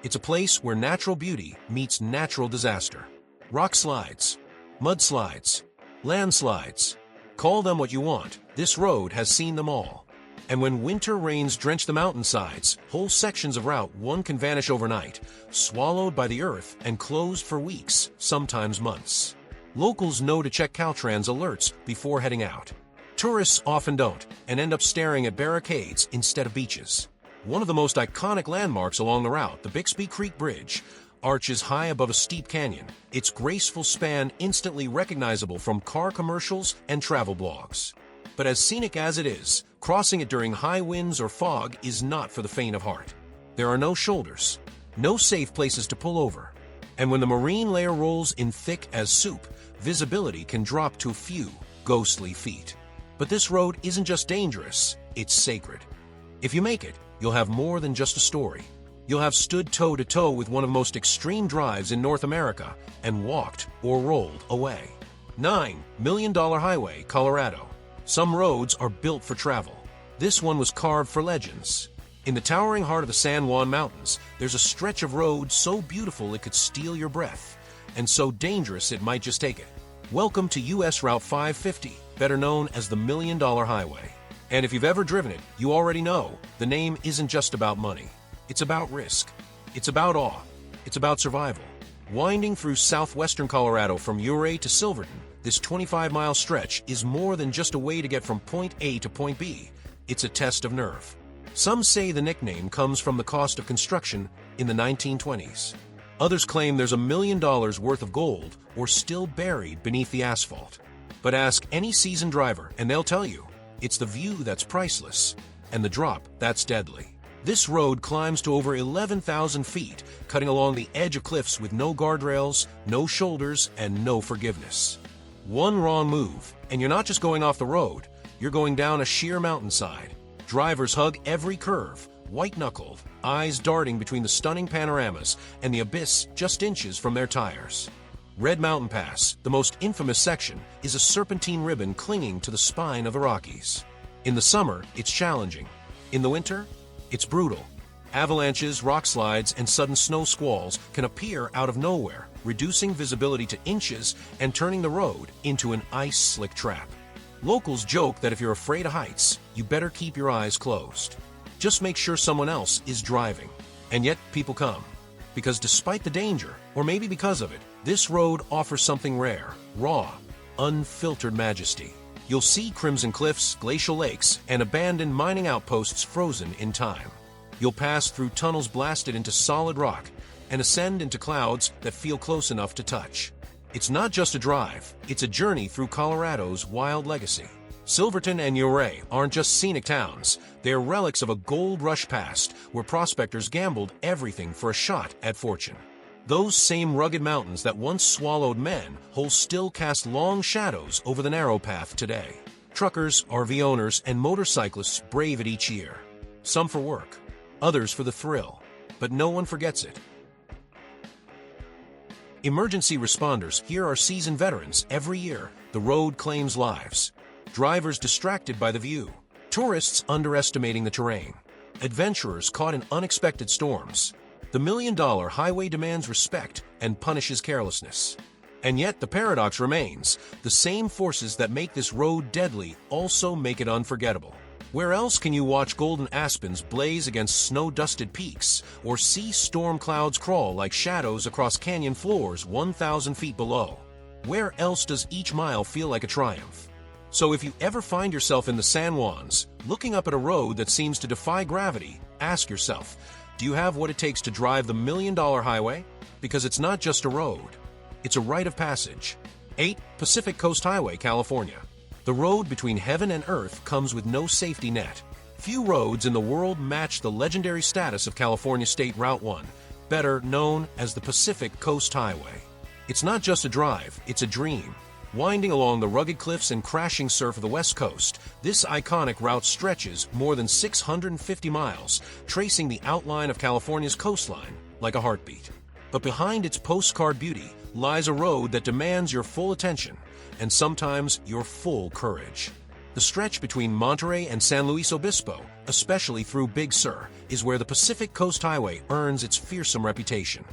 It's a place where natural beauty meets natural disaster. Rock slides, mudslides, landslides. Call them what you want, this road has seen them all. And when winter rains drench the mountainsides, whole sections of Route 1 can vanish overnight, swallowed by the earth and closed for weeks, sometimes months. Locals know to check Caltrans alerts before heading out. Tourists often don't, and end up staring at barricades instead of beaches. One of the most iconic landmarks along the route, the Bixby Creek Bridge, arches high above a steep canyon, its graceful span instantly recognizable from car commercials and travel blogs. But as scenic as it is, crossing it during high winds or fog is not for the faint of heart. There are no shoulders, no safe places to pull over, and when the marine layer rolls in thick as soup, visibility can drop to a few ghostly feet. But this road isn't just dangerous, it's sacred. If you make it, you'll have more than just a story. You'll have stood toe-to-toe with one of the most extreme drives in North America and walked or rolled away. $9 Million Highway, Colorado. Some roads are built for travel. This one was carved for legends. In the towering heart of the San Juan Mountains, there's a stretch of road so beautiful it could steal your breath, and so dangerous it might just take it. Welcome to US Route 550, better known as the $1 Million Highway. And if you've ever driven it, you already know the name isn't just about money. It's about risk. It's about awe. It's about survival. Winding through southwestern Colorado from Ouray to Silverton, this 25-mile stretch is more than just a way to get from point A to point B. It's a test of nerve. Some say the nickname comes from the cost of construction in the 1920s. Others claim there's $1 million worth of gold or still buried beneath the asphalt. But ask any seasoned driver and they'll tell you, it's the view that's priceless, and the drop that's deadly. This road climbs to over 11,000 feet, cutting along the edge of cliffs with no guardrails, no shoulders, and no forgiveness. One wrong move, and you're not just going off the road, you're going down a sheer mountainside. Drivers hug every curve, white-knuckled, eyes darting between the stunning panoramas and the abyss just inches from their tires. Red Mountain Pass, the most infamous section, is a serpentine ribbon clinging to the spine of the Rockies. In the summer, it's challenging. In the winter, it's brutal. Avalanches, rock slides, and sudden snow squalls can appear out of nowhere, reducing visibility to inches and turning the road into an ice-slick trap. Locals joke that if you're afraid of heights, you better keep your eyes closed. Just make sure someone else is driving. And yet, people come. Because despite the danger, or maybe because of it, this road offers something rare, raw, unfiltered majesty. You'll see crimson cliffs, glacial lakes, and abandoned mining outposts frozen in time. You'll pass through tunnels blasted into solid rock and ascend into clouds that feel close enough to touch. It's not just a drive, it's a journey through Colorado's wild legacy. Silverton and Ouray aren't just scenic towns, they're relics of a gold rush past where prospectors gambled everything for a shot at fortune. Those same rugged mountains that once swallowed men still cast long shadows over the narrow path today. Truckers, RV owners, and motorcyclists brave it each year. Some for work, others for the thrill, but no one forgets it. Emergency responders here are seasoned veterans. Every year, the road claims lives. Drivers distracted by the view. Tourists underestimating the terrain. Adventurers caught in unexpected storms. The $1 Million Highway demands respect and punishes carelessness. And yet the paradox remains. The same forces that make this road deadly also make it unforgettable. Where else can you watch golden aspens blaze against snow-dusted peaks or see storm clouds crawl like shadows across canyon floors 1,000 feet below? Where else does each mile feel like a triumph? So if you ever find yourself in the San Juans, looking up at a road that seems to defy gravity, ask yourself, do you have what it takes to drive the $1 Million Highway? Because it's not just a road, it's a rite of passage. 8 Pacific Coast Highway, California. The road between heaven and earth comes with no safety net. Few roads in the world match the legendary status of California State Route 1, better known as the Pacific Coast Highway. It's not just a drive, it's a dream. Winding along the rugged cliffs and crashing surf of the West Coast, this iconic route stretches more than 650 miles, tracing the outline of California's coastline like a heartbeat. But behind its postcard beauty lies a road that demands your full attention and sometimes your full courage. The stretch between Monterey and San Luis Obispo, especially through Big Sur, is where the Pacific Coast Highway earns its fearsome reputation.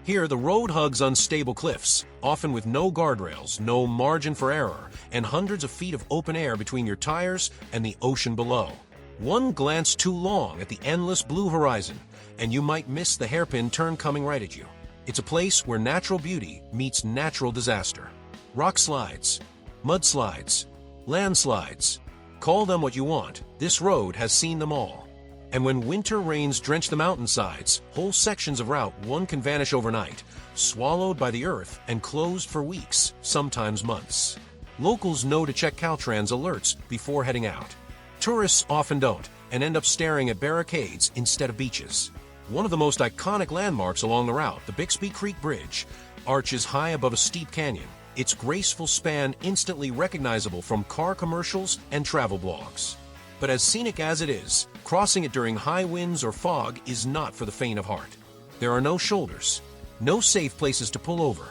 Here, the road hugs unstable cliffs, often with no guardrails, no margin for error, and hundreds of feet of open air between your tires and the ocean below. One glance too long at the endless blue horizon, and you might miss the hairpin turn coming right at you. It's a place where natural beauty meets natural disaster. Rock slides, mudslides, landslides. Call them what you want, this road has seen them all. And when winter rains drench the mountainsides, whole sections of Route 1 can vanish overnight, swallowed by the earth and closed for weeks, sometimes months. Locals know to check Caltrans alerts before heading out. Tourists often don't, and end up staring at barricades instead of beaches. One of the most iconic landmarks along the route, the Bixby Creek Bridge, arches high above a steep canyon, its graceful span instantly recognizable from car commercials and travel blogs. But as scenic as it is, crossing it during high winds or fog is not for the faint of heart. There are no shoulders, no safe places to pull over,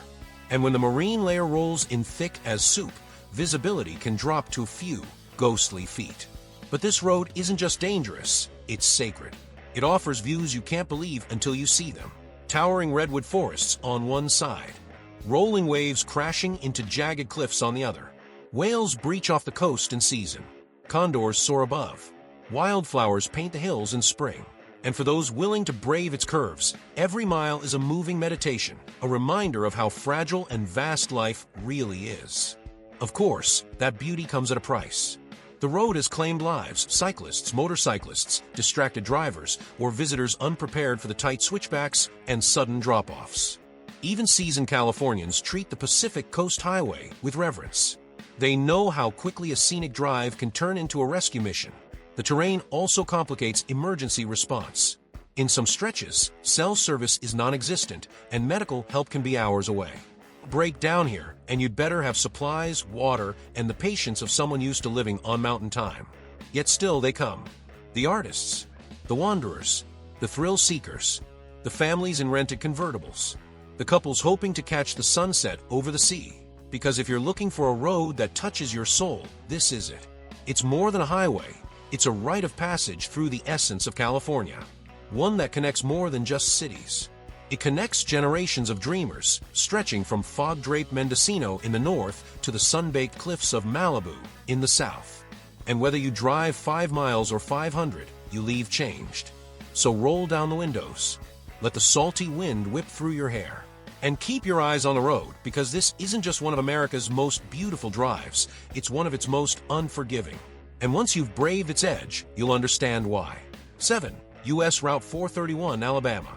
and when the marine layer rolls in thick as soup, visibility can drop to a few ghostly feet. But this road isn't just dangerous, it's sacred. It offers views you can't believe until you see them. Towering redwood forests on one side, rolling waves crashing into jagged cliffs on the other. Whales breach off the coast in season. Condors soar above. Wildflowers paint the hills in spring. And for those willing to brave its curves, every mile is a moving meditation, a reminder of how fragile and vast life really is. Of course, that beauty comes at a price. The road has claimed lives, cyclists, motorcyclists, distracted drivers, or visitors unprepared for the tight switchbacks and sudden drop-offs. Even seasoned Californians treat the Pacific Coast Highway with reverence. They know how quickly a scenic drive can turn into a rescue mission. The terrain also complicates emergency response. In some stretches, cell service is non-existent, and medical help can be hours away. Break down here, and you'd better have supplies, water, and the patience of someone used to living on mountain time. Yet still they come. The artists, the wanderers, the thrill seekers, the families in rented convertibles, the couples hoping to catch the sunset over the sea. Because if you're looking for a road that touches your soul, this is it. It's more than a highway. It's a rite of passage through the essence of California. One that connects more than just cities. It connects generations of dreamers, stretching from fog-draped Mendocino in the north to the sun-baked cliffs of Malibu in the south. And whether you drive 5 miles or 500, you leave changed. So roll down the windows. Let the salty wind whip through your hair. And keep your eyes on the road, because this isn't just one of America's most beautiful drives, it's one of its most unforgiving. And once you've braved its edge, you'll understand why. 7. U.S. Route 431, Alabama.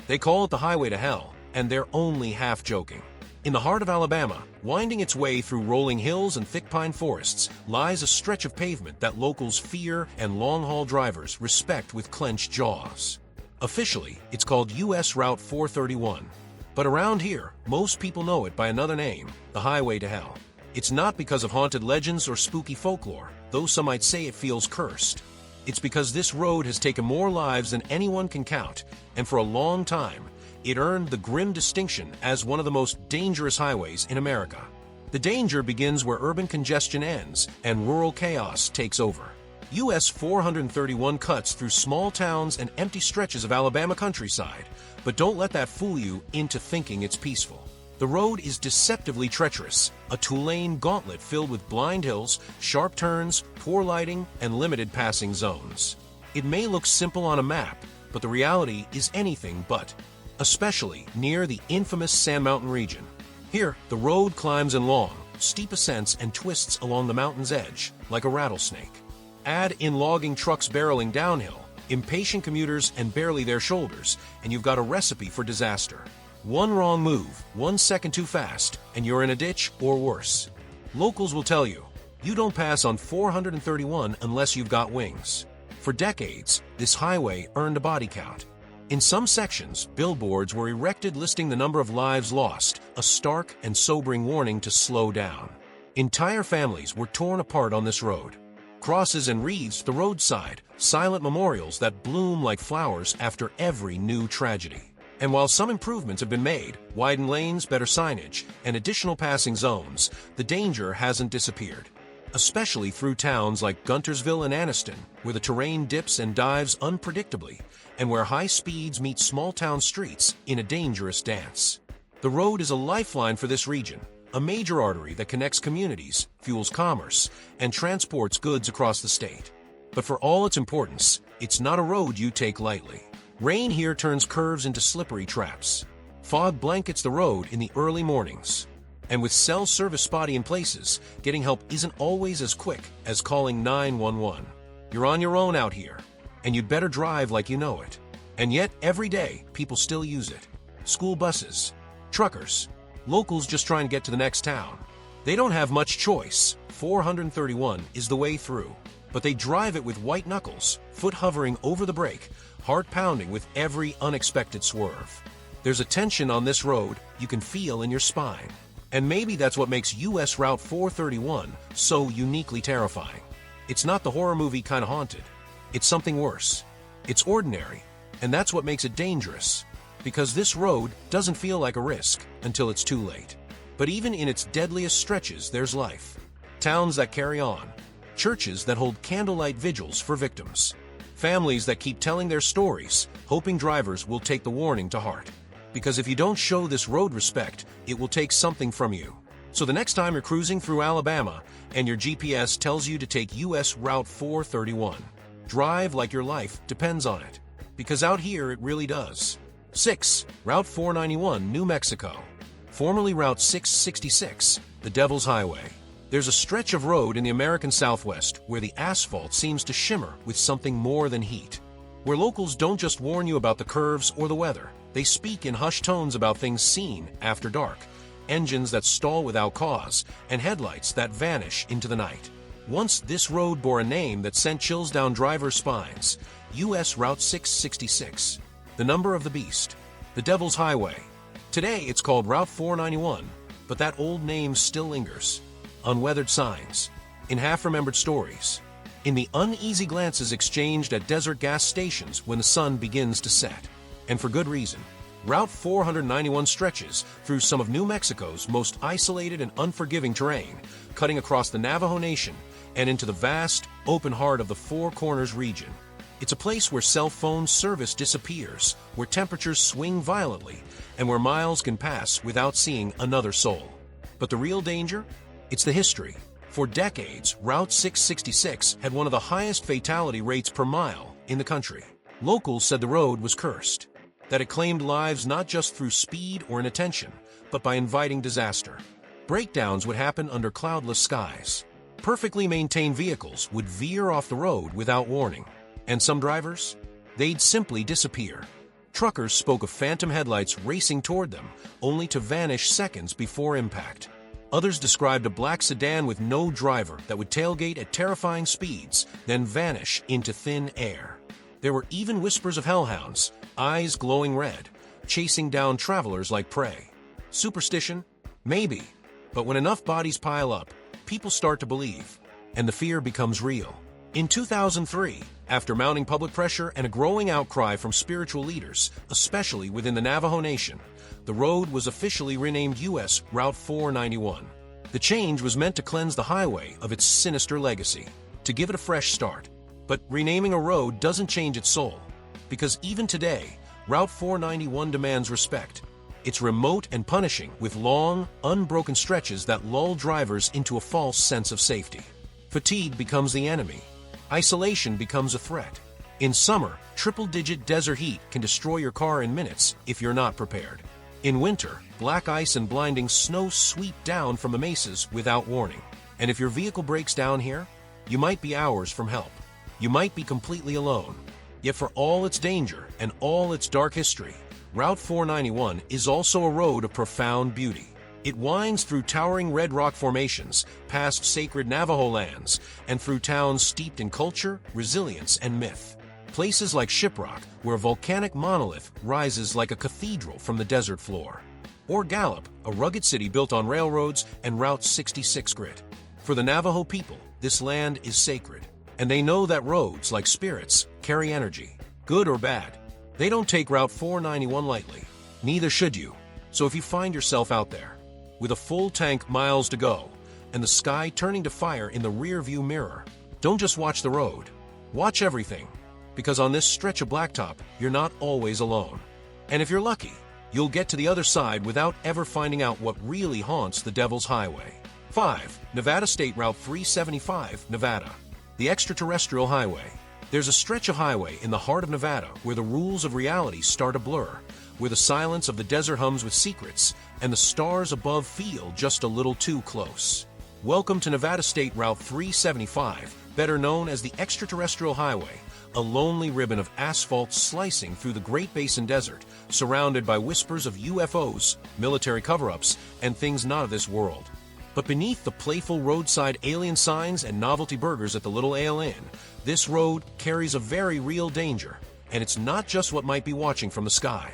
They call it the highway to hell, and they're only half joking. In the heart of Alabama, winding its way through rolling hills and thick pine forests, lies a stretch of pavement that locals fear and long-haul drivers respect with clenched jaws. Officially, it's called U.S. Route 431. But around here, most people know it by another name, the highway to hell. It's not because of haunted legends or spooky folklore, though some might say it feels cursed. It's because this road has taken more lives than anyone can count, and for a long time, it earned the grim distinction as one of the most dangerous highways in America. The danger begins where urban congestion ends and rural chaos takes over. US 431 cuts through small towns and empty stretches of Alabama countryside, but don't let that fool you into thinking it's peaceful. The road is deceptively treacherous, a two-lane gauntlet filled with blind hills, sharp turns, poor lighting, and limited passing zones. It may look simple on a map, but the reality is anything but, especially near the infamous Sand Mountain region. Here, the road climbs in long, steep ascents and twists along the mountain's edge, like a rattlesnake. Add in logging trucks barreling downhill, impatient commuters and barely their shoulders, and you've got a recipe for disaster. One wrong move, 1 second too fast, and you're in a ditch or worse. Locals will tell you, you don't pass on 431 unless you've got wings. For decades, this highway earned a body count. In some sections, billboards were erected listing the number of lives lost, a stark and sobering warning to slow down. Entire families were torn apart on this road. Crosses and wreaths the roadside, silent memorials that bloom like flowers after every new tragedy. And while some improvements have been made, widened lanes, better signage, and additional passing zones, the danger hasn't disappeared. especially through towns like Guntersville and Anniston, where the terrain dips and dives unpredictably, and where high speeds meet small-town streets in a dangerous dance. The road is a lifeline for this region, a major artery that connects communities, fuels commerce, and transports goods across the state. But for all its importance, it's not a road you take lightly. Rain here turns curves into slippery traps. Fog blankets the road in the early mornings. And with cell service spotty in places, getting help isn't always as quick as calling 911. You're on your own out here, and you'd better drive like you know it. And yet, every day, people still use it. School buses, truckers, locals just trying to get to the next town. They don't have much choice. 431 is the way through. But they drive it with white knuckles, foot hovering over the brake, heart pounding with every unexpected swerve. There's a tension on this road you can feel in your spine. And maybe that's what makes US Route 431 so uniquely terrifying. It's not the horror movie kind of haunted. It's something worse. It's ordinary, and that's what makes it dangerous. Because this road doesn't feel like a risk until it's too late. But even in its deadliest stretches, there's life. Towns that carry on. Churches that hold candlelight vigils for victims. Families that keep telling their stories, hoping drivers will take the warning to heart. Because if you don't show this road respect, it will take something from you. So the next time you're cruising through Alabama and your GPS tells you to take US Route 431, drive like your life depends on it. Because out here it really does. 6. Route 491, New Mexico. Formerly Route 666, the Devil's Highway. There's a stretch of road in the American Southwest where the asphalt seems to shimmer with something more than heat. Where locals don't just warn you about the curves or the weather. They speak in hushed tones about things seen after dark, engines that stall without cause, and headlights that vanish into the night. Once this road bore a name that sent chills down drivers' spines, US Route 666, the number of the beast, the Devil's Highway. Today it's called Route 491, but that old name still lingers. Unweathered signs, in half-remembered stories, in the uneasy glances exchanged at desert gas stations when the sun begins to set. And for good reason. Route 491 stretches through some of New Mexico's most isolated and unforgiving terrain, cutting across the Navajo Nation and into the vast, open heart of the Four Corners region. It's a place where cell phone service disappears, where temperatures swing violently, and where miles can pass without seeing another soul. But the real danger? It's the history. For decades, Route 666 had one of the highest fatality rates per mile in the country. Locals said the road was cursed, that it claimed lives not just through speed or inattention, but by inviting disaster. Breakdowns would happen under cloudless skies. Perfectly maintained vehicles would veer off the road without warning. And some drivers? They'd simply disappear. Truckers spoke of phantom headlights racing toward them, only to vanish seconds before impact. Others described a black sedan with no driver that would tailgate at terrifying speeds, then vanish into thin air. There were even whispers of hellhounds, eyes glowing red, chasing down travelers like prey. Superstition? Maybe. But when enough bodies pile up, people start to believe, and the fear becomes real. In 2003, after mounting public pressure and a growing outcry from spiritual leaders, especially within the Navajo Nation, the road was officially renamed US Route 491. The change was meant to cleanse the highway of its sinister legacy, to give it a fresh start. But renaming a road doesn't change its soul, because even today, Route 491 demands respect. It's remote and punishing, with long, unbroken stretches that lull drivers into a false sense of safety. Fatigue becomes the enemy. Isolation becomes a threat. In summer, triple-digit desert heat can destroy your car in minutes if you're not prepared. In winter, black ice and blinding snow sweep down from the mesas without warning. And if your vehicle breaks down here, you might be hours from help. You might be completely alone. Yet for all its danger and all its dark history, Route 491 is also a road of profound beauty. It winds through towering red rock formations, past sacred Navajo lands, and through towns steeped in culture, resilience, and myth. Places like Shiprock, where a volcanic monolith rises like a cathedral from the desert floor. Or Gallup, a rugged city built on railroads and Route 66 grit. For the Navajo people, this land is sacred. And they know that roads, like spirits, carry energy, good or bad. They don't take Route 491 lightly. Neither should you. So if you find yourself out there, with a full tank miles to go, and the sky turning to fire in the rear-view mirror. Don't just watch the road. Watch everything. Because on this stretch of blacktop, you're not always alone. And if you're lucky, you'll get to the other side without ever finding out what really haunts the Devil's Highway. 5. Nevada State Route 375, Nevada. The Extraterrestrial Highway. There's a stretch of highway in the heart of Nevada where the rules of reality start to blur, where the silence of the desert hums with secrets, and the stars above feel just a little too close. Welcome to Nevada State Route 375, better known as the Extraterrestrial Highway, a lonely ribbon of asphalt slicing through the Great Basin Desert, surrounded by whispers of UFOs, military cover-ups, and things not of this world. But beneath the playful roadside alien signs and novelty burgers at the Little Ale Inn, this road carries a very real danger, and it's not just what might be watching from the sky.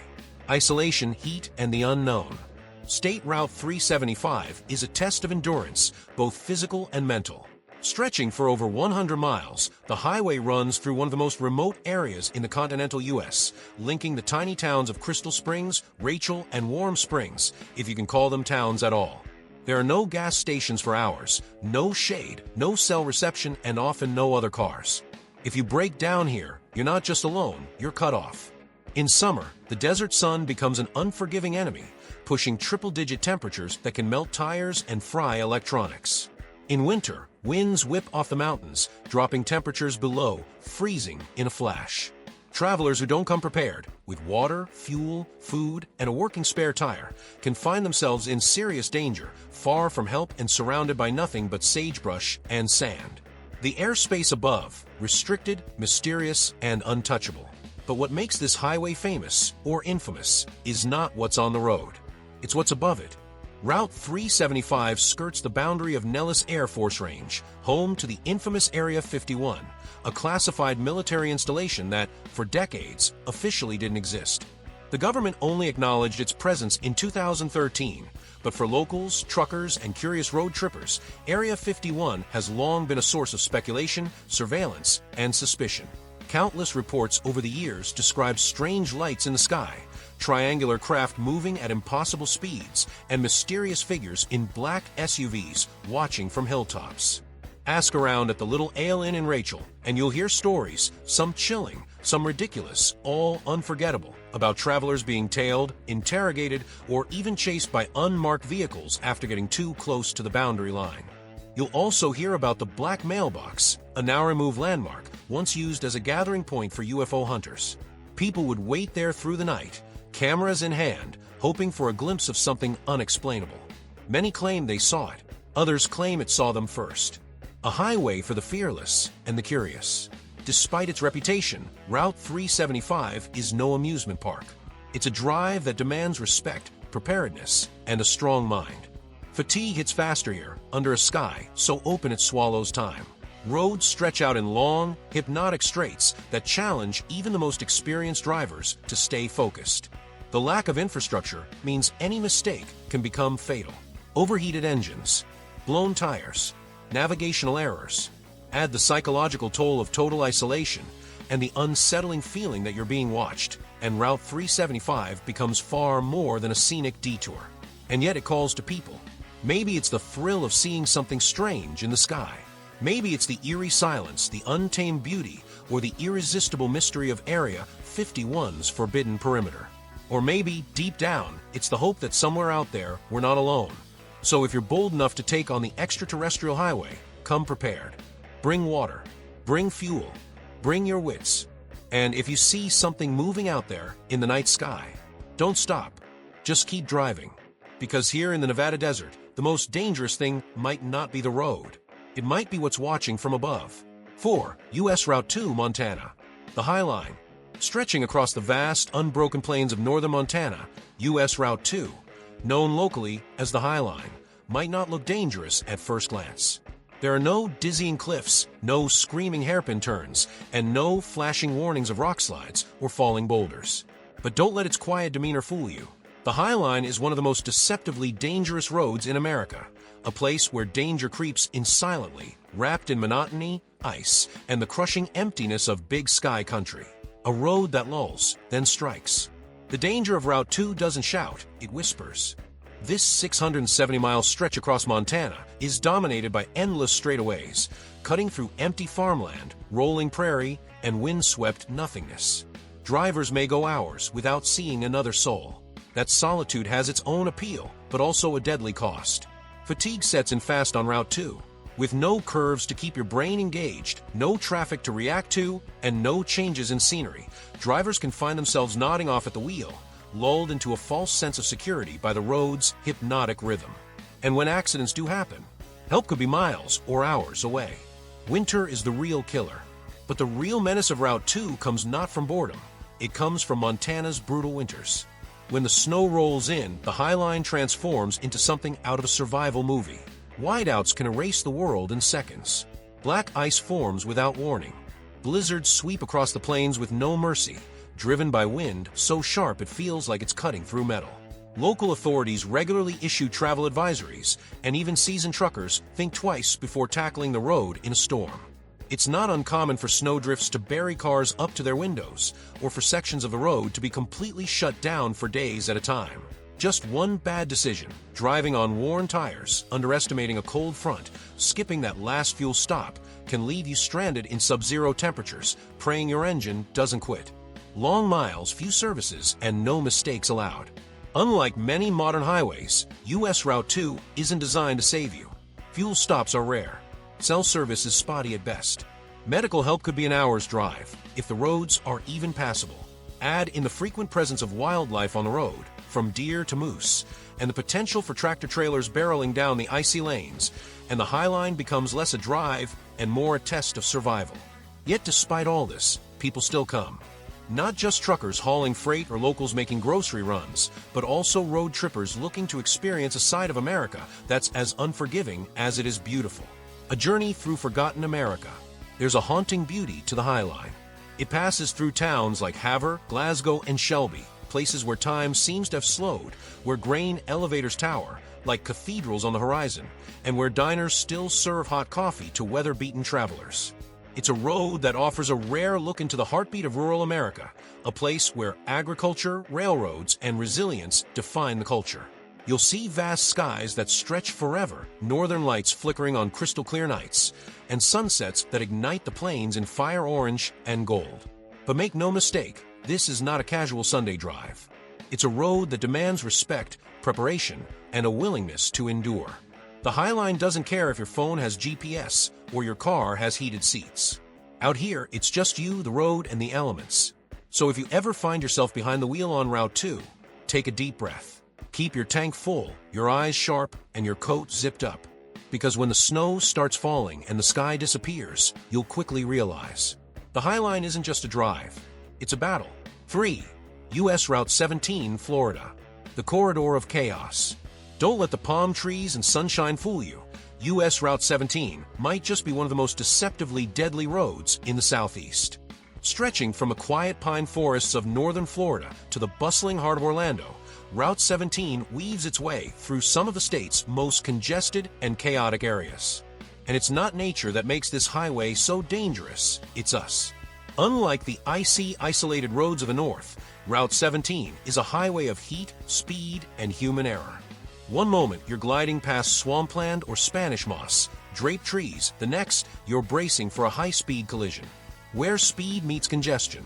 Isolation, heat, and the unknown. State Route 375 is a test of endurance, both physical and mental. Stretching for over 100 miles, the highway runs through one of the most remote areas in the continental U.S., linking the tiny towns of Crystal Springs, Rachel, and Warm Springs, if you can call them towns at all. There are no gas stations for hours, no shade, no cell reception, and often no other cars. If you break down here, you're not just alone, you're cut off. In summer, the desert sun becomes an unforgiving enemy, pushing triple-digit temperatures that can melt tires and fry electronics. In winter, winds whip off the mountains, dropping temperatures below freezing in a flash. Travelers who don't come prepared, with water, fuel, food, and a working spare tire, can find themselves in serious danger, far from help and surrounded by nothing but sagebrush and sand. The airspace above, restricted, mysterious, and untouchable. But what makes this highway famous, or infamous, is not what's on the road. It's what's above it. Route 375 skirts the boundary of Nellis Air Force Range, home to the infamous Area 51, a classified military installation that, for decades, officially didn't exist. The government only acknowledged its presence in 2013, but for locals, truckers, and curious road trippers, Area 51 has long been a source of speculation, surveillance, and suspicion. Countless reports over the years describe strange lights in the sky, triangular craft moving at impossible speeds, and mysterious figures in black SUVs watching from hilltops. Ask around at the Little Ale Inn in Rachel, and you'll hear stories, some chilling, some ridiculous, all unforgettable, about travelers being tailed, interrogated, or even chased by unmarked vehicles after getting too close to the boundary line. You'll also hear about the Black Mailbox, a now-removed landmark, once used as a gathering point for UFO hunters. People would wait there through the night, cameras in hand, hoping for a glimpse of something unexplainable. Many claim they saw it, others claim it saw them first. A highway for the fearless and the curious. Despite its reputation, Route 375 is no amusement park. It's a drive that demands respect, preparedness, and a strong mind. Fatigue hits faster here, under a sky so open it swallows time. Roads stretch out in long, hypnotic straights that challenge even the most experienced drivers to stay focused. The lack of infrastructure means any mistake can become fatal. Overheated engines, blown tires, navigational errors. Add the psychological toll of total isolation and the unsettling feeling that you're being watched, and Route 375 becomes far more than a scenic detour. And yet it calls to people. Maybe it's the thrill of seeing something strange in the sky. Maybe it's the eerie silence, the untamed beauty, or the irresistible mystery of Area 51's forbidden perimeter. Or maybe, deep down, it's the hope that somewhere out there we're not alone. So if you're bold enough to take on the Extraterrestrial Highway, come prepared. Bring water, bring fuel, bring your wits. And if you see something moving out there in the night sky, don't stop. Just keep driving. Because here in the Nevada desert, the most dangerous thing might not be the road. It might be what's watching from above. 4. U.S. Route 2, Montana. The High Line. Stretching across the vast, unbroken plains of northern Montana, U.S. Route 2, known locally as the High Line, might not look dangerous at first glance. There are no dizzying cliffs, no screaming hairpin turns, and no flashing warnings of rock slides or falling boulders. But don't let its quiet demeanor fool you. The High Line is one of the most deceptively dangerous roads in America, a place where danger creeps in silently, wrapped in monotony, ice, and the crushing emptiness of big sky country. A road that lulls, then strikes. The danger of Route 2 doesn't shout, it whispers. This 670-mile stretch across Montana is dominated by endless straightaways, cutting through empty farmland, rolling prairie, and wind-swept nothingness. Drivers may go hours without seeing another soul. That solitude has its own appeal, but also a deadly cost. Fatigue sets in fast on Route 2. With no curves to keep your brain engaged, no traffic to react to, and no changes in scenery, drivers can find themselves nodding off at the wheel, lulled into a false sense of security by the road's hypnotic rhythm. And when accidents do happen, help could be miles or hours away. Winter is the real killer. But the real menace of Route 2 comes not from boredom. It comes from Montana's brutal winters. When the snow rolls in, the Highline transforms into something out of a survival movie. Whiteouts can erase the world in seconds. Black ice forms without warning. Blizzards sweep across the plains with no mercy, driven by wind so sharp it feels like it's cutting through metal. Local authorities regularly issue travel advisories, and even seasoned truckers think twice before tackling the road in a storm. It's not uncommon for snowdrifts to bury cars up to their windows, or for sections of the road to be completely shut down for days at a time. Just one bad decision, driving on worn tires, underestimating a cold front, skipping that last fuel stop, can leave you stranded in sub-zero temperatures, praying your engine doesn't quit. Long miles, few services, and no mistakes allowed. Unlike many modern highways, US Route 2 isn't designed to save you. Fuel stops are rare. Cell service is spotty at best. Medical help could be an hour's drive, if the roads are even passable. Add in the frequent presence of wildlife on the road, from deer to moose, and the potential for tractor-trailers barreling down the icy lanes, and the Highline becomes less a drive and more a test of survival. Yet despite all this, people still come. Not just truckers hauling freight or locals making grocery runs, but also road trippers looking to experience a side of America that's as unforgiving as it is beautiful. A journey through forgotten America. There's a haunting beauty to the Highline. It passes through towns like Havre, Glasgow, and Shelby, places where time seems to have slowed, where grain elevators tower, like cathedrals on the horizon, and where diners still serve hot coffee to weather-beaten travelers. It's a road that offers a rare look into the heartbeat of rural America, a place where agriculture, railroads, and resilience define the culture. You'll see vast skies that stretch forever, northern lights flickering on crystal-clear nights, and sunsets that ignite the plains in fire orange and gold. But make no mistake, this is not a casual Sunday drive. It's a road that demands respect, preparation, and a willingness to endure. The Highline doesn't care if your phone has GPS or your car has heated seats. Out here, it's just you, the road, and the elements. So if you ever find yourself behind the wheel on Route 2, take a deep breath. Keep your tank full, your eyes sharp, and your coat zipped up. Because when the snow starts falling and the sky disappears, you'll quickly realize. The Highline isn't just a drive. It's a battle. 3. US Route 17, Florida. The corridor of chaos. Don't let the palm trees and sunshine fool you. US Route 17 might just be one of the most deceptively deadly roads in the Southeast. Stretching from the quiet pine forests of northern Florida to the bustling heart of Orlando, Route 17 weaves its way through some of the state's most congested and chaotic areas. And it's not nature that makes this highway so dangerous, it's us. Unlike the icy, isolated roads of the north, Route 17 is a highway of heat, speed, and human error. One moment, you're gliding past swampland or Spanish moss, draped trees. The next, you're bracing for a high-speed collision. Where speed meets congestion.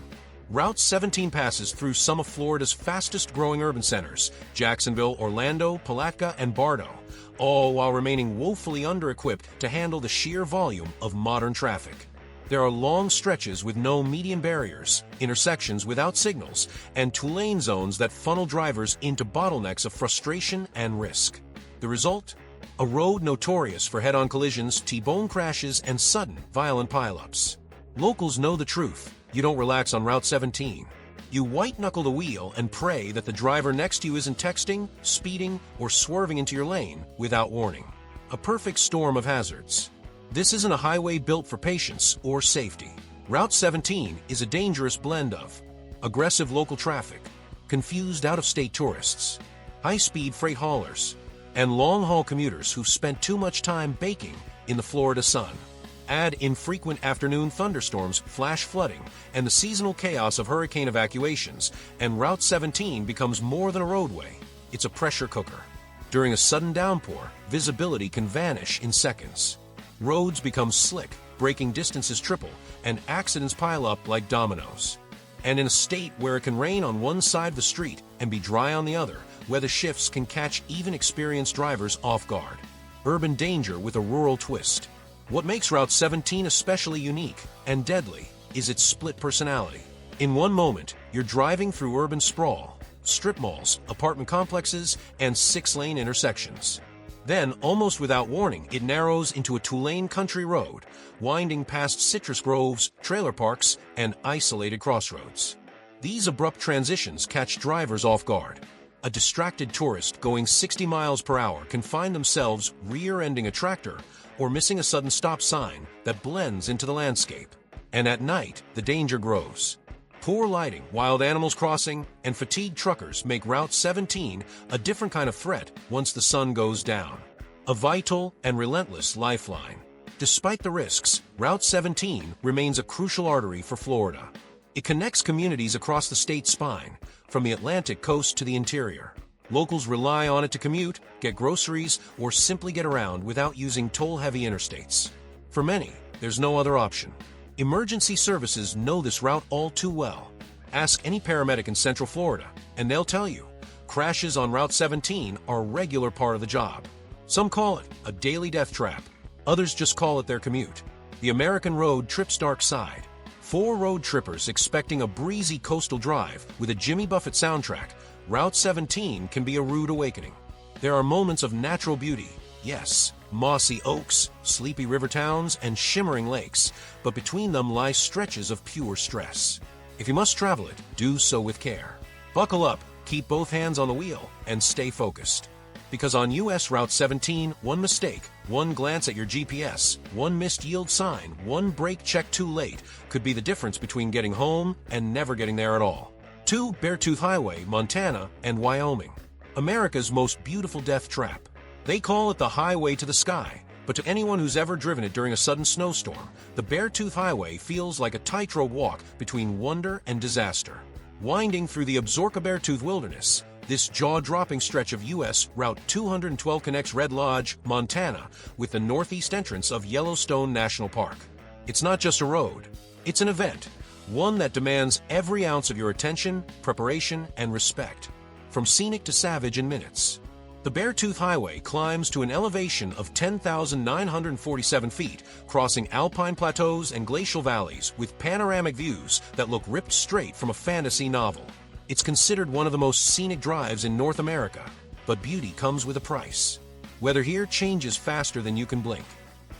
Route 17 passes through some of Florida's fastest-growing urban centers, Jacksonville, Orlando, Palatka, and Bartow, all while remaining woefully under-equipped to handle the sheer volume of modern traffic. There are long stretches with no median barriers, intersections without signals, and two-lane zones that funnel drivers into bottlenecks of frustration and risk. The result? A road notorious for head-on collisions, T-bone crashes, and sudden, violent pileups. Locals know the truth. You don't relax on Route 17. You white-knuckle the wheel and pray that the driver next to you isn't texting, speeding, or swerving into your lane without warning. A perfect storm of hazards. This isn't a highway built for patience or safety. Route 17 is a dangerous blend of aggressive local traffic, confused out-of-state tourists, high-speed freight haulers, and long-haul commuters who've spent too much time baking in the Florida sun. Add infrequent afternoon thunderstorms, flash flooding, and the seasonal chaos of hurricane evacuations, and Route 17 becomes more than a roadway. It's a pressure cooker. During a sudden downpour, visibility can vanish in seconds. Roads become slick, braking distances triple, and accidents pile up like dominoes. And in a state where it can rain on one side of the street and be dry on the other, weather shifts can catch even experienced drivers off guard. Urban danger with a rural twist. What makes Route 17 especially unique and deadly is its split personality. In one moment, you're driving through urban sprawl, strip malls, apartment complexes, and 6-lane intersections. Then, almost without warning, it narrows into a 2-lane country road, winding past citrus groves, trailer parks, and isolated crossroads. These abrupt transitions catch drivers off guard. A distracted tourist going 60 miles per hour can find themselves rear-ending a tractor or missing a sudden stop sign that blends into the landscape. And at night, the danger grows. Poor lighting, wild animals crossing, and fatigued truckers make Route 17 a different kind of threat once the sun goes down. A vital and relentless lifeline. Despite the risks, Route 17 remains a crucial artery for Florida. It connects communities across the state's spine, from the Atlantic coast to the interior. Locals rely on it to commute, get groceries, or simply get around without using toll-heavy interstates. For many, there's no other option. Emergency services know this route all too well. Ask any paramedic in Central Florida, and they'll tell you, crashes on Route 17 are a regular part of the job. Some call it a daily death trap. Others just call it their commute. The American road trips dark side. 4 road trippers expecting a breezy coastal drive with a Jimmy Buffett soundtrack, Route 17 can be a rude awakening. There are moments of natural beauty, yes, mossy oaks, sleepy river towns, and shimmering lakes, but between them lie stretches of pure stress. If you must travel it, do so with care. Buckle up, keep both hands on the wheel, and stay focused. Because on US Route 17, one mistake, one glance at your GPS, one missed yield sign, one brake check too late could be the difference between getting home and never getting there at all. To Beartooth Highway, Montana, and Wyoming. America's most beautiful death trap. They call it the highway to the sky, but to anyone who's ever driven it during a sudden snowstorm, the Beartooth Highway feels like a tightrope walk between wonder and disaster. Winding through the Beartooth Wilderness, this jaw-dropping stretch of US Route 212 connects Red Lodge, Montana, with the northeast entrance of Yellowstone National Park. It's not just a road, it's an event, one that demands every ounce of your attention, preparation, and respect. From scenic to savage in minutes. The Beartooth Highway climbs to an elevation of 10,947 feet, crossing alpine plateaus and glacial valleys with panoramic views that look ripped straight from a fantasy novel. It's considered one of the most scenic drives in North America, but beauty comes with a price. Weather here changes faster than you can blink.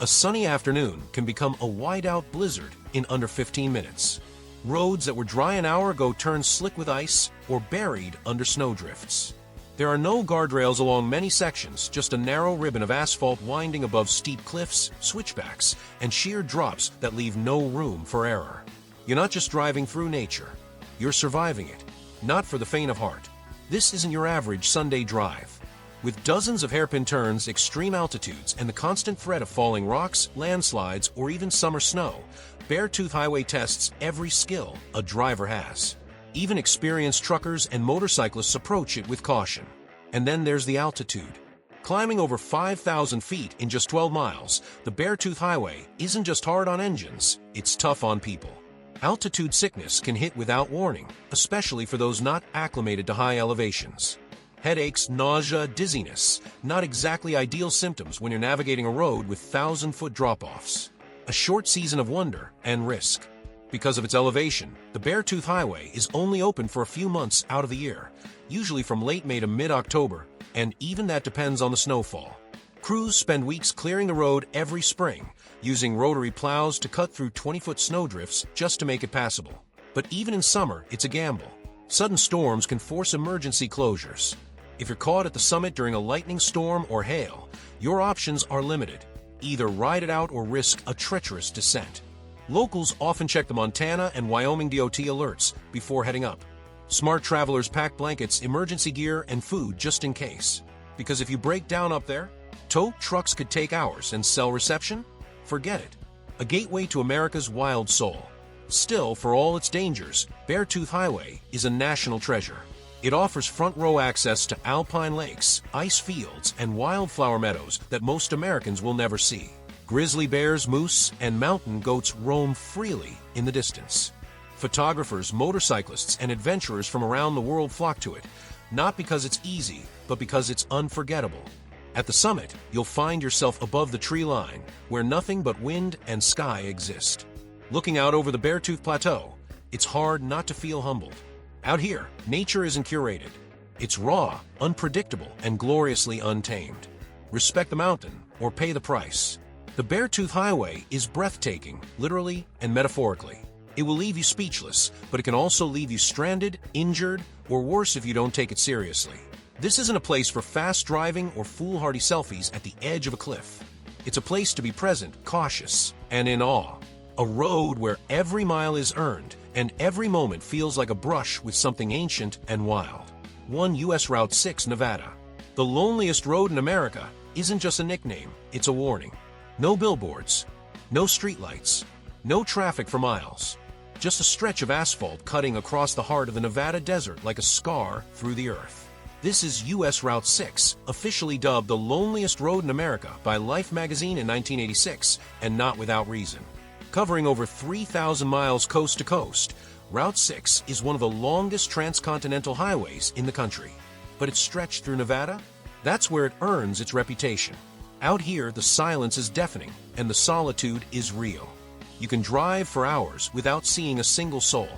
A sunny afternoon can become a whiteout blizzard in under 15 minutes. Roads that were dry an hour ago turn slick with ice or buried under snowdrifts. There are no guardrails along many sections, just a narrow ribbon of asphalt winding above steep cliffs, switchbacks, and sheer drops that leave no room for error. You're not just driving through nature, you're surviving it, not for the faint of heart. This isn't your average Sunday drive. With dozens of hairpin turns, extreme altitudes, and the constant threat of falling rocks, landslides, or even summer snow, Beartooth Highway tests every skill a driver has. Even experienced truckers and motorcyclists approach it with caution. And then there's the altitude. Climbing over 5,000 feet in just 12 miles, the Beartooth Highway isn't just hard on engines, it's tough on people. Altitude sickness can hit without warning, especially for those not acclimated to high elevations. Headaches, nausea, dizziness, not exactly ideal symptoms when you're navigating a road with 1,000-foot drop-offs. A short season of wonder and risk. Because of its elevation, the Beartooth Highway is only open for a few months out of the year, usually from late May to mid-October, and even that depends on the snowfall. Crews spend weeks clearing the road every spring, using rotary plows to cut through 20-foot snowdrifts just to make it passable. But even in summer, it's a gamble. Sudden storms can force emergency closures. If you're caught at the summit during a lightning storm or hail, your options are limited. Either ride it out or risk a treacherous descent. Locals often check the Montana and Wyoming DOT alerts before heading up. Smart travelers pack blankets, emergency gear, and food just in case. Because if you break down up there, tow trucks could take hours and cell reception? Forget it. A gateway to America's wild soul. Still, for all its dangers, Beartooth Highway is a national treasure. It offers front-row access to alpine lakes, ice fields, and wildflower meadows that most Americans will never see. Grizzly bears, moose, and mountain goats roam freely in the distance. Photographers, motorcyclists, and adventurers from around the world flock to it, not because it's easy, but because it's unforgettable. At the summit, you'll find yourself above the tree line, where nothing but wind and sky exist. Looking out over the Beartooth Plateau, it's hard not to feel humbled. Out here, nature isn't curated. It's raw, unpredictable, and gloriously untamed. Respect the mountain, or pay the price. The Beartooth Highway is breathtaking, literally and metaphorically. It will leave you speechless, but it can also leave you stranded, injured, or worse if you don't take it seriously. This isn't a place for fast driving or foolhardy selfies at the edge of a cliff. It's a place to be present, cautious, and in awe. A road where every mile is earned, and every moment feels like a brush with something ancient and wild. 1 U.S. Route 6, Nevada. The loneliest road in America isn't just a nickname, it's a warning. No billboards, no streetlights, no traffic for miles. Just a stretch of asphalt cutting across the heart of the Nevada desert like a scar through the earth. This is U.S. Route 6, officially dubbed the loneliest road in America by Life magazine in 1986, and not without reason. Covering over 3,000 miles coast to coast, Route 6 is one of the longest transcontinental highways in the country. But it's stretched through Nevada? That's where it earns its reputation. Out here, the silence is deafening, and the solitude is real. You can drive for hours without seeing a single soul,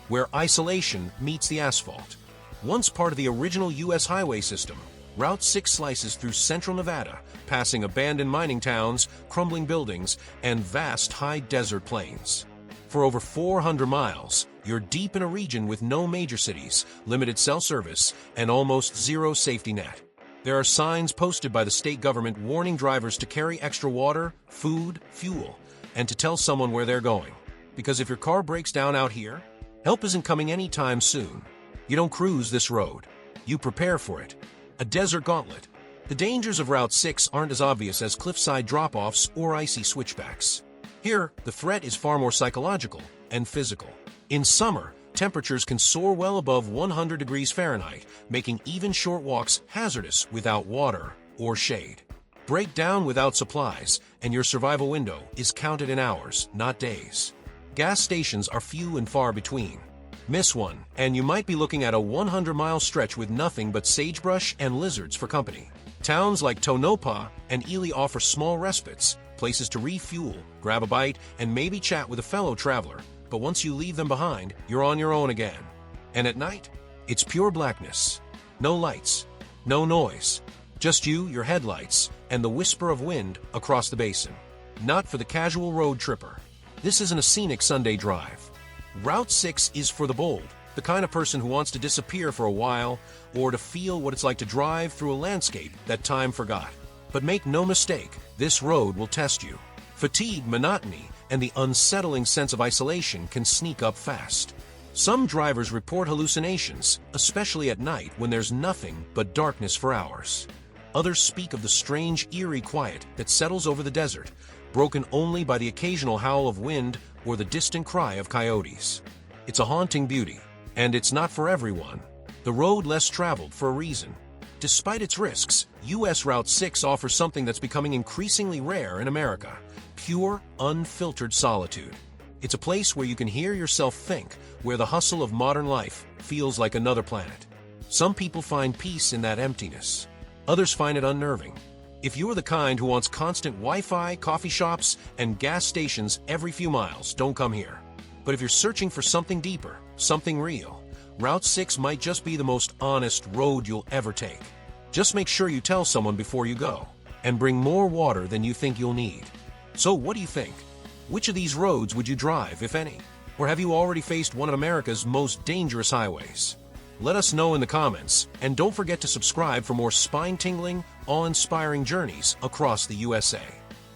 where isolation meets the asphalt. Once part of the original U.S. highway system, Route 6 slices through central Nevada, passing abandoned mining towns, crumbling buildings, and vast high desert plains. For over 400 miles, you're deep in a region with no major cities, limited cell service, and almost zero safety net. There are signs posted by the state government warning drivers to carry extra water, food, fuel, and to tell someone where they're going. Because if your car breaks down out here, help isn't coming anytime soon. You don't cruise this road. You prepare for it. A desert gauntlet. The dangers of Route 6 aren't as obvious as cliffside drop-offs or icy switchbacks. Here, the threat is far more psychological and physical. In summer, temperatures can soar well above 100 degrees Fahrenheit, making even short walks hazardous without water or shade. Break down without supplies, and your survival window is counted in hours, not days. Gas stations are few and far between. Miss one, and you might be looking at a 100-mile stretch with nothing but sagebrush and lizards for company. Towns like Tonopah and Ely offer small respites, places to refuel, grab a bite, and maybe chat with a fellow traveler. But once you leave them behind, you're on your own again. And at night, it's pure blackness. No lights, no noise. Just you, your headlights, and the whisper of wind across the basin. Not for the casual road tripper. This isn't a scenic Sunday drive. Route 6 is for the bold, the kind of person who wants to disappear for a while or to feel what it's like to drive through a landscape that time forgot. But make no mistake, this road will test you. Fatigue, monotony, and the unsettling sense of isolation can sneak up fast. Some drivers report hallucinations, especially at night when there's nothing but darkness for hours. Others speak of the strange, eerie quiet that settles over the desert, broken only by the occasional howl of wind or the distant cry of coyotes. It's a haunting beauty, and it's not for everyone. The road less traveled for a reason. Despite its risks, U.S. Route 6 offers something that's becoming increasingly rare in America: pure, unfiltered solitude. It's a place where you can hear yourself think, where the hustle of modern life feels like another planet. Some people find peace in that emptiness. Others find it unnerving. If you're the kind who wants constant Wi-Fi, coffee shops, and gas stations every few miles, don't come here. But if you're searching for something deeper, something real, Route 6 might just be the most honest road you'll ever take. Just make sure you tell someone before you go, and bring more water than you think you'll need. So what do you think? Which of these roads would you drive, if any? Or have you already faced one of America's most dangerous highways? Let us know in the comments, and don't forget to subscribe for more spine-tingling, awe-inspiring journeys across the USA.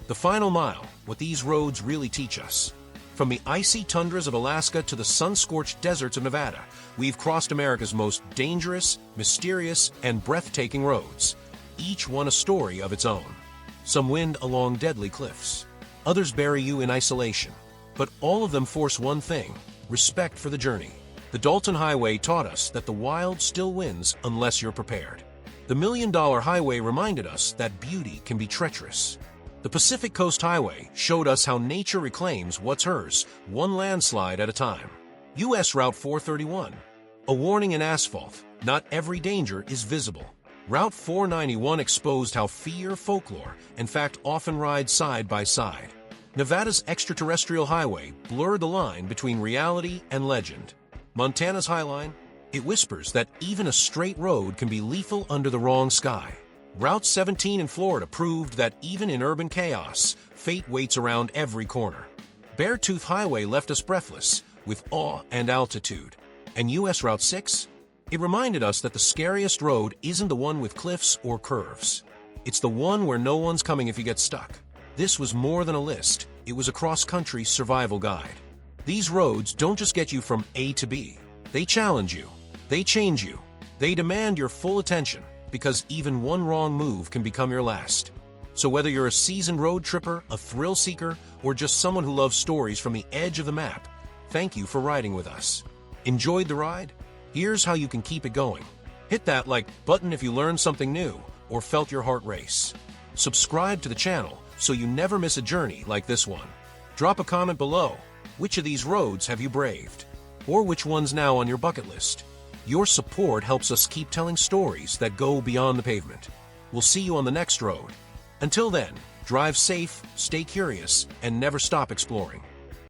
The final mile, what these roads really teach us. From the icy tundras of Alaska to the sun-scorched deserts of Nevada, we've crossed America's most dangerous, mysterious, and breathtaking roads, each one a story of its own. Some wind along deadly cliffs. Others bury you in isolation. But all of them force one thing: respect for the journey. The Dalton Highway taught us that the wild still wins unless you're prepared. The $1,000,000 Highway reminded us that beauty can be treacherous. The Pacific Coast Highway showed us how nature reclaims what's hers, one landslide at a time. U.S. Route 431. A warning in asphalt, not every danger is visible. Route 491 exposed how fear, folklore, in fact often ride side by side. Nevada's Extraterrestrial Highway blurred the line between reality and legend. Montana's Highline, it whispers that even a straight road can be lethal under the wrong sky. Route 17 in Florida proved that even in urban chaos, fate waits around every corner. Beartooth Highway left us breathless with awe and altitude. And U.S. Route 6? It reminded us that the scariest road isn't the one with cliffs or curves. It's the one where no one's coming if you get stuck. This was more than a list. It was a cross-country survival guide. These roads don't just get you from A to B. They challenge you. They change you. They demand your full attention, because even one wrong move can become your last. So whether you're a seasoned road tripper, a thrill seeker, or just someone who loves stories from the edge of the map, thank you for riding with us. Enjoyed the ride? Here's how you can keep it going. Hit that like button if you learned something new or felt your heart race. Subscribe to the channel so you never miss a journey like this one. Drop a comment below. Which of these roads have you braved? Or which one's now on your bucket list? Your support helps us keep telling stories that go beyond the pavement. We'll see you on the next road. Until then, drive safe, stay curious, and never stop exploring.